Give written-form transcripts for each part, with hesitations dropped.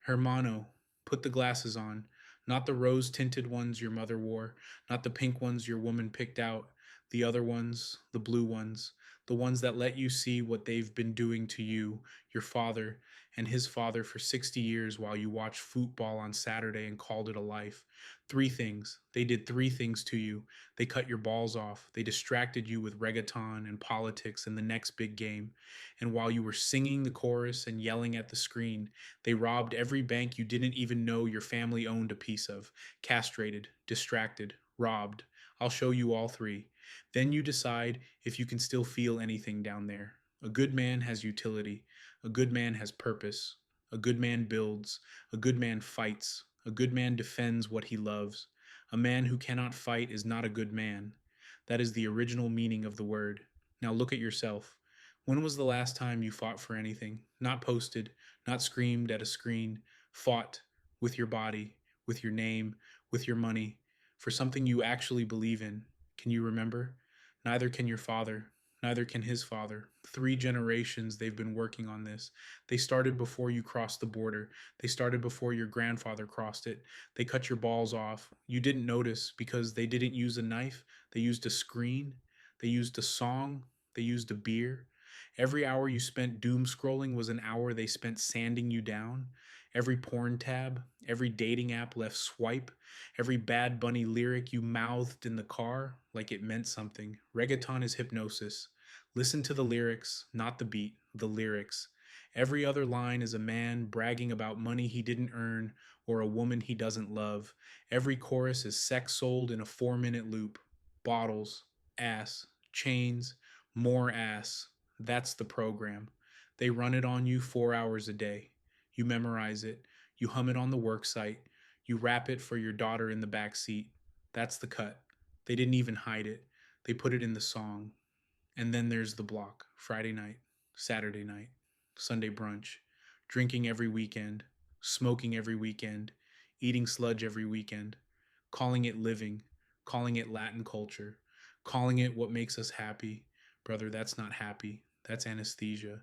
Hermano, put the glasses on. Not the rose-tinted ones your mother wore, not the pink ones your woman picked out, the other ones, the blue ones, the ones that let you see what they've been doing to you, your father, and his father for 60 years while you watched football on Saturday and called it a life. Three things. They did three things to you. They cut your balls off. They distracted you with reggaeton and politics and the next big game. And while you were singing the chorus and yelling at the screen, they robbed every bank you didn't even know your family owned a piece of. Castrated, distracted, robbed. I'll show you all three. Then you decide if you can still feel anything down there. A good man has utility. A good man has purpose. A good man builds. A good man fights. A good man defends what he loves. A man who cannot fight is not a good man. That is the original meaning of the word. Now look at yourself. When was the last time you fought for anything? Not posted, not screamed at a screen, fought with your body, with your name, with your money, for something you actually believe in. Can you remember? Neither can your father, neither can his father. 3 generations they've been working on this. They started before you crossed the border. They started before your grandfather crossed it. They cut your balls off. You didn't notice because they didn't use a knife. They used a screen. They used a song. They used a beer. Every hour you spent doom scrolling was an hour they spent sanding you down. Every porn tab, every dating app left swipe, every Bad Bunny lyric you mouthed in the car like it meant something. Reggaeton is hypnosis. Listen to the lyrics, not the beat, the lyrics. Every other line is a man bragging about money he didn't earn or a woman he doesn't love. Every chorus is sex sold in a 4-minute loop. Bottles, ass, chains, more ass. That's the program. They run it on you 4 hours a day. You memorize it. You hum it on the work site. You rap it for your daughter in the back seat. That's the cut. They didn't even hide it. They put it in the song. And then there's the block. Friday night, Saturday night, Sunday brunch, drinking every weekend, smoking every weekend, eating sludge every weekend, calling it living, calling it Latin culture, calling it what makes us happy. Brother, that's not happy. That's anesthesia.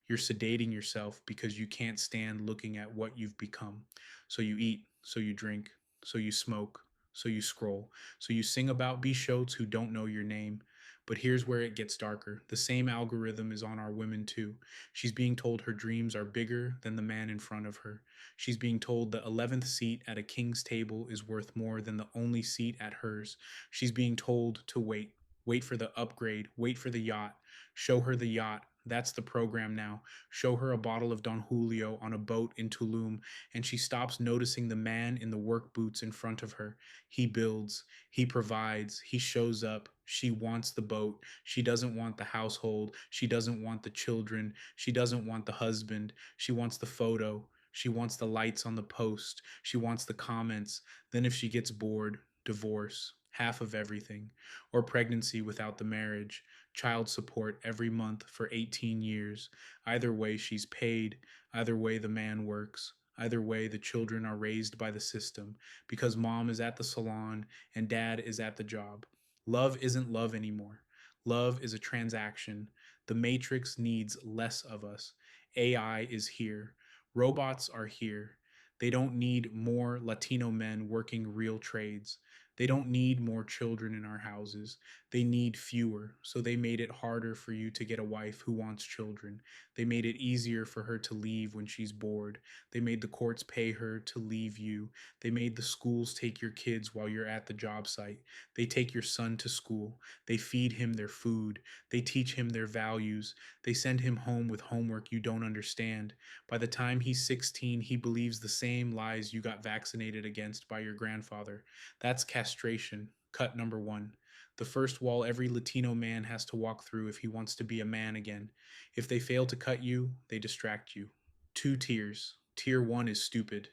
You're sedating yourself because you can't stand looking at what you've become. So you eat, so you drink, so you smoke, so you scroll, so you sing about Bishotes who don't know your name. But here's where it gets darker. The same algorithm is on our women too. She's being told her dreams are bigger than the man in front of her. She's being told the 11th seat at a king's table is worth more than the only seat at hers. She's being told to wait. Wait for the upgrade. Wait for the yacht. Show her the yacht. That's the program now. Show her a bottle of Don Julio on a boat in Tulum, and she stops noticing the man in the work boots in front of her. He builds, he provides, he shows up. She wants the boat. She doesn't want the household. She doesn't want the children. She doesn't want the husband. She wants the photo. She wants the lights on the post. She wants the comments. Then, if she gets bored, divorce, half of everything, or pregnancy without the marriage, child support every month for 18 years. Either way, she's paid. Either way, the man works. Either way, the children are raised by the system because mom is at the salon and dad is at the job. Love isn't love anymore. Love is a transaction. The Matrix needs less of us. AI is here. Robots are here. They don't need more Latino men working real trades. They don't need more children in our houses. They need fewer. So they made it harder for you to get a wife who wants children. They made it easier for her to leave when she's bored. They made the courts pay her to leave you. They made the schools take your kids while you're at the job site. They take your son to school. They feed him their food. They teach him their values. They send him home with homework you don't understand. By the time he's 16, he believes the same lies you got vaccinated against by your grandfather. That's castration, cut number one. The first wall every Latino man has to walk through if he wants to be a man again. If they fail to cut you, they distract you. 2 tiers. Tier 1 is stupid.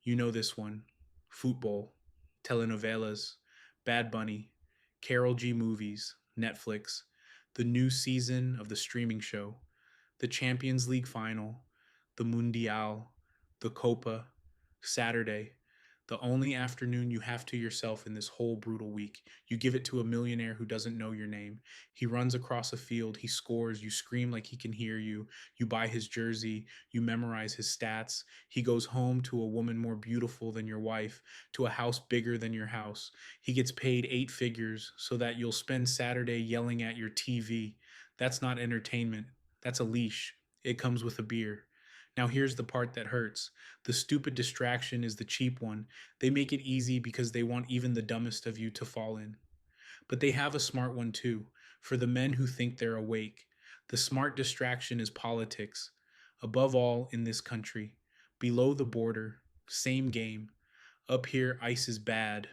You know this one. Fútbol, Telenovelas, Bad Bunny, Carol G movies, Netflix, the new season of the streaming show, the Champions League final, the Mundial, the Copa, Saturday, The only afternoon you have to yourself in this whole brutal week. You give it to a millionaire who doesn't know your name. He runs across a field, he scores, you scream like he can hear you. You buy his jersey, you memorize his stats. He goes home to a woman more beautiful than your wife, to a house bigger than your house. He gets paid 8 figures so that you'll spend Saturday yelling at your TV. That's not entertainment, that's a leash. It comes with a beer. Now, here's the part that hurts. The stupid distraction is the cheap one. They make it easy because they want even the dumbest of you to fall in. But they have a smart one too, for the men who think they're awake. The smart distraction is politics. Above all, in this country. Below the border, same game. Up here, ICE is bad,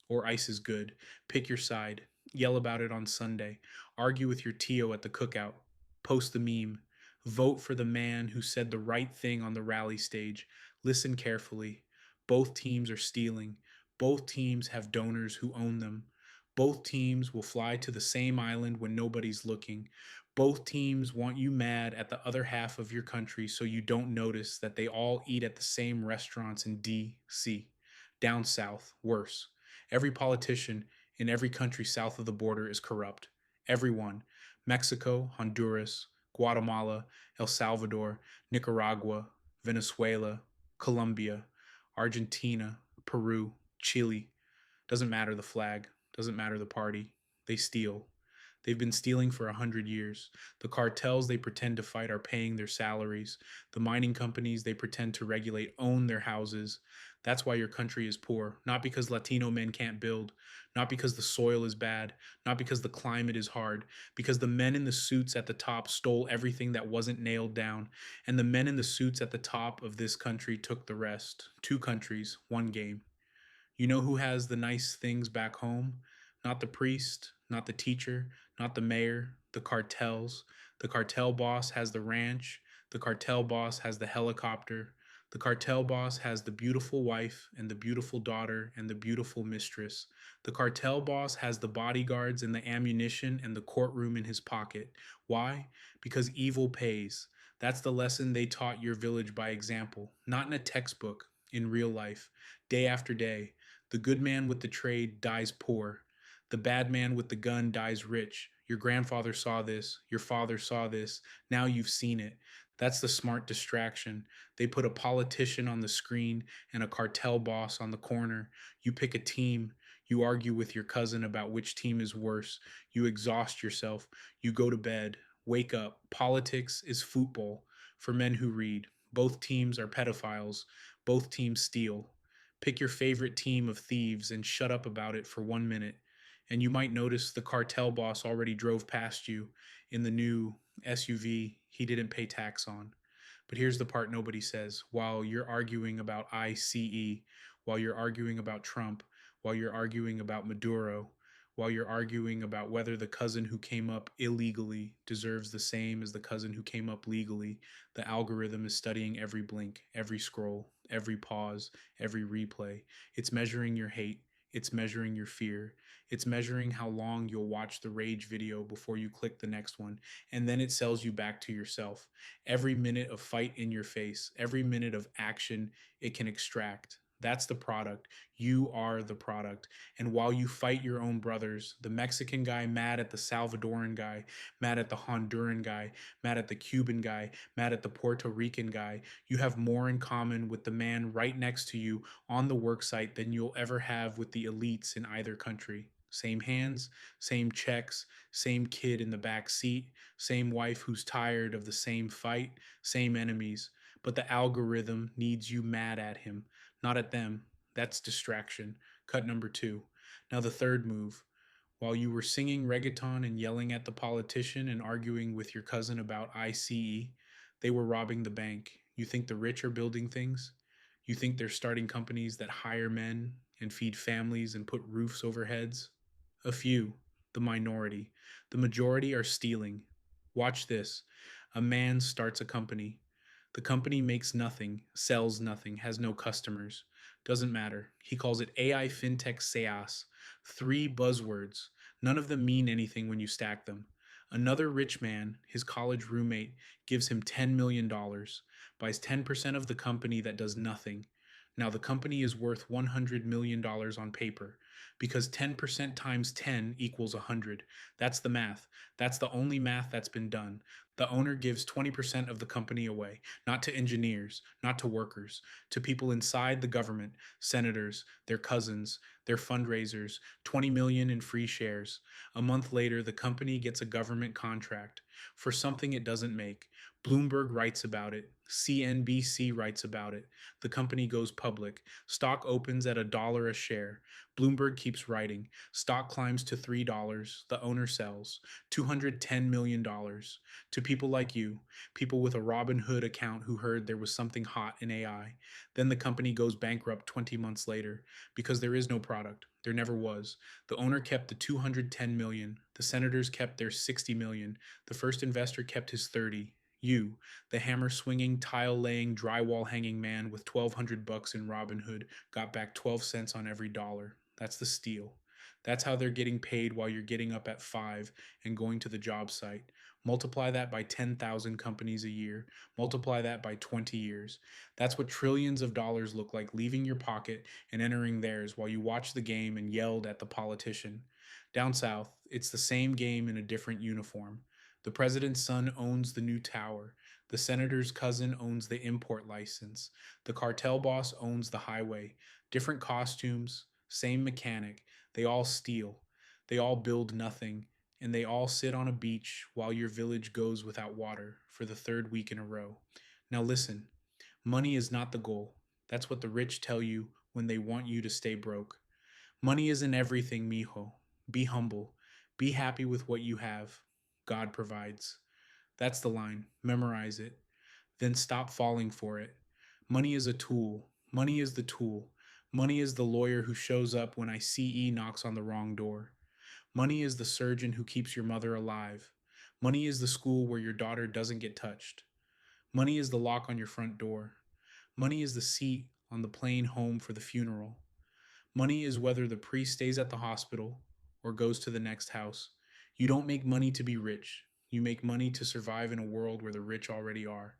or ICE is good. Pick your side. Yell about it on Sunday. Argue with your Tio at the cookout. Post the meme. Vote for the man who said the right thing on the rally stage. Listen carefully. Both teams are stealing. Both teams have donors who own them. Both teams will fly to the same island when nobody's looking. Both teams want you mad at the other half of your country so you don't notice that they all eat at the same restaurants in D.C. Down south, worse. Every politician in every country south of the border is corrupt. Everyone. Mexico, Honduras, Guatemala, El Salvador, Nicaragua, Venezuela, Colombia, Argentina, Peru, Chile. Doesn't matter the flag, doesn't matter the party. They steal. They've been stealing for 100 years. The cartels they pretend to fight are paying their salaries. The mining companies they pretend to regulate own their houses. That's why your country is poor. Not because Latino men can't build. Not because the soil is bad. Not because the climate is hard. Because the men in the suits at the top stole everything that wasn't nailed down. And the men in the suits at the top of this country took the rest. 2 countries, 1 game. You know who has the nice things back home? Not the priest, not the teacher, not the mayor, the cartels. The cartel boss has the ranch. The cartel boss has the helicopter. The cartel boss has the beautiful wife and the beautiful daughter and the beautiful mistress. The cartel boss has the bodyguards and the ammunition and the courtroom in his pocket. Why? Because evil pays. That's the lesson they taught your village by example, not in a textbook, in real life, day after day. The good man with the trade dies poor. The bad man with the gun dies rich. Your grandfather saw this. Your father saw this. Now you've seen it. That's the smart distraction. They put a politician on the screen and a cartel boss on the corner. You pick a team. You argue with your cousin about which team is worse. You exhaust yourself. You go to bed. Wake up. Politics is football for men who read. Both teams are pedophiles. Both teams steal. Pick your favorite team of thieves and shut up about it for 1 minute. And you might notice the cartel boss already drove past you in the new SUV he didn't pay tax on. But here's the part nobody says. While you're arguing about ICE, while you're arguing about Trump, while you're arguing about Maduro, while you're arguing about whether the cousin who came up illegally deserves the same as the cousin who came up legally, the algorithm is studying every blink, every scroll, every pause, every replay. It's measuring your hate. It's measuring your fear. It's measuring how long you'll watch the rage video before you click the next one. And then it sells you back to yourself. Every minute of fight in your face, every minute of action it can extract. That's the product. You are the product. And while you fight your own brothers, the Mexican guy mad at the Salvadoran guy, mad at the Honduran guy, mad at the Cuban guy, mad at the Puerto Rican guy, you have more in common with the man right next to you on the worksite than you'll ever have with the elites in either country. Same hands, same checks, same kid in the back seat, same wife who's tired of the same fight, same enemies. But the algorithm needs you mad at him, not at them. That's distraction. Cut number 2. Now, the third move. While you were singing reggaeton and yelling at the politician and arguing with your cousin about ICE, they were robbing the bank. You think the rich are building things? You think they're starting companies that hire men and feed families and put roofs over heads? A few, the minority. The majority are stealing. Watch this. A man starts a company. The company makes nothing, sells nothing, has no customers. Doesn't matter. He calls it AI Fintech SaaS. 3 buzzwords. None of them mean anything when you stack them. Another rich man, his college roommate, gives him $10 million, buys 10% of the company that does nothing. Now, the company is worth $100 million on paper because 10% times 10 equals 100. That's the math. That's the only math that's been done. The owner gives 20% of the company away, not to engineers, not to workers, to people inside the government, senators, their cousins, their fundraisers, 20 million in free shares. A month later, the company gets a government contract for something it doesn't make. Bloomberg writes about it. CNBC writes about it. The company goes public. Stock opens at $1 a share. Bloomberg keeps writing. Stock climbs to $3. The owner sells. $210 million. To people like you, people with a Robinhood account who heard there was something hot in AI. Then the company goes bankrupt 20 months later because there is no product. There never was. The owner kept the 210 million. The senators kept their 60 million. The first investor kept his 30. You, the hammer swinging, tile laying, drywall hanging man with $1,200 in Robinhood, got back 12 cents on every dollar. That's the steal. That's how they're getting paid while you're getting up at 5 and going to the job site. Multiply that by 10,000 companies a year. Multiply that by 20 years. That's what trillions of dollars look like leaving your pocket and entering theirs while you watch the game and yelled at the politician. Down south, it's the same game in a different uniform. The president's son owns the new tower. The senator's cousin owns the import license. The cartel boss owns the highway. Different costumes, same mechanic. They all steal. They all build nothing. And they all sit on a beach while your village goes without water for the third week in a row. Now listen, money is not the goal. That's what the rich tell you when they want you to stay broke. Money isn't everything, mijo. Be humble. Be happy with what you have. God provides. That's the line. Memorize it. Then stop falling for it. Money is a tool. Money is the tool. Money is the lawyer who shows up when ICE knocks on the wrong door. Money is the surgeon who keeps your mother alive. Money is the school where your daughter doesn't get touched. Money is the lock on your front door. Money is the seat on the plane home for the funeral. Money is whether the priest stays at the hospital or goes to the next house. You don't make money to be rich. You make money to survive in a world where the rich already are.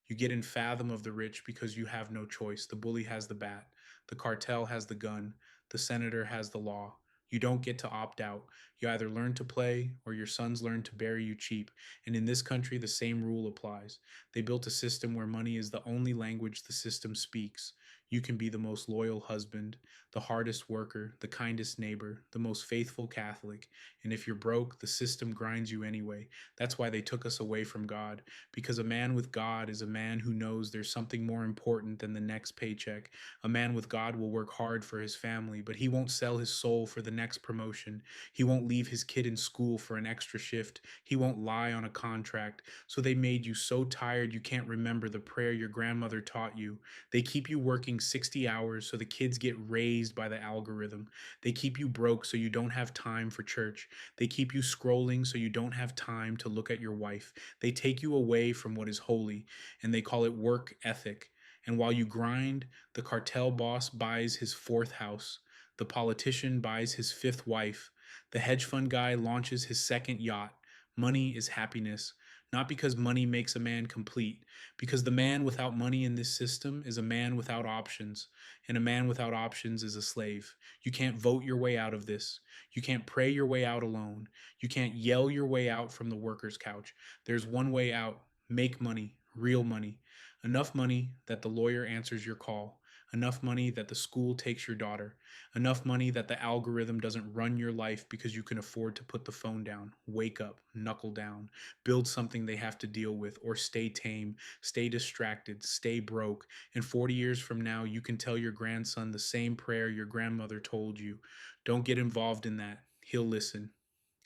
You get in fathom of the rich because you have no choice. The bully has the bat. The cartel has the gun. The senator has the law. You don't get to opt out. You either learn to play or your sons learn to bury you cheap. And in this country, the same rule applies. They built a system where money is the only language the system speaks. You can be the most loyal husband, the hardest worker, the kindest neighbor, the most faithful Catholic. And if you're broke, the system grinds you anyway. That's why they took us away from God. Because a man with God is a man who knows there's something more important than the next paycheck. A man with God will work hard for his family, but he won't sell his soul for the next promotion. He won't leave his kid in school for an extra shift. He won't lie on a contract. So they made you so tired you can't remember the prayer your grandmother taught you. They keep you working 60 hours so the kids get raised by the algorithm. They keep you broke so you don't have time for church. They keep you scrolling so you don't have time to look at your wife. They take you away from what is holy, and they call it work ethic. And while you grind, the cartel boss buys his fourth house. The politician buys his fifth wife. The hedge fund guy launches his second yacht. Money is happiness. Not because money makes a man complete, because the man without money in this system is a man without options, and a man without options is a slave. You can't vote your way out of this. You can't pray your way out alone. You can't yell your way out from the worker's couch. There's one way out. Make money, real money. Enough money that the lawyer answers your call. Enough money that the school takes your daughter. Enough money that the algorithm doesn't run your life because you can afford to put the phone down. Wake up, knuckle down, build something they have to deal with, or stay tame, stay distracted, stay broke. And 40 years from now, you can tell your grandson the same prayer your grandmother told you. Don't get involved in that. He'll listen.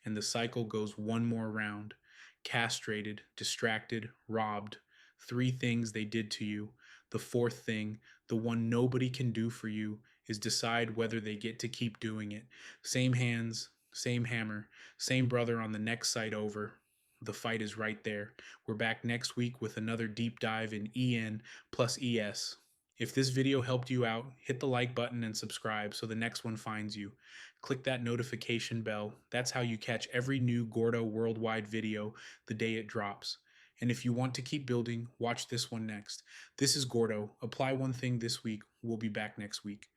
And the cycle goes one more round. Castrated, distracted, robbed. 3 things they did to you. The fourth thing, the one nobody can do for you, is decide whether they get to keep doing it. Same hands, same hammer, same brother on the next site over. The fight is right there. We're back next week with another deep dive in EN plus ES. If this video helped you out, hit the like button and subscribe so the next one finds you. Click that notification bell. That's how you catch every new Gordo worldwide video the day it drops. And if you want to keep building, watch this one next. This is Gordo. Apply one thing this week. We'll be back next week.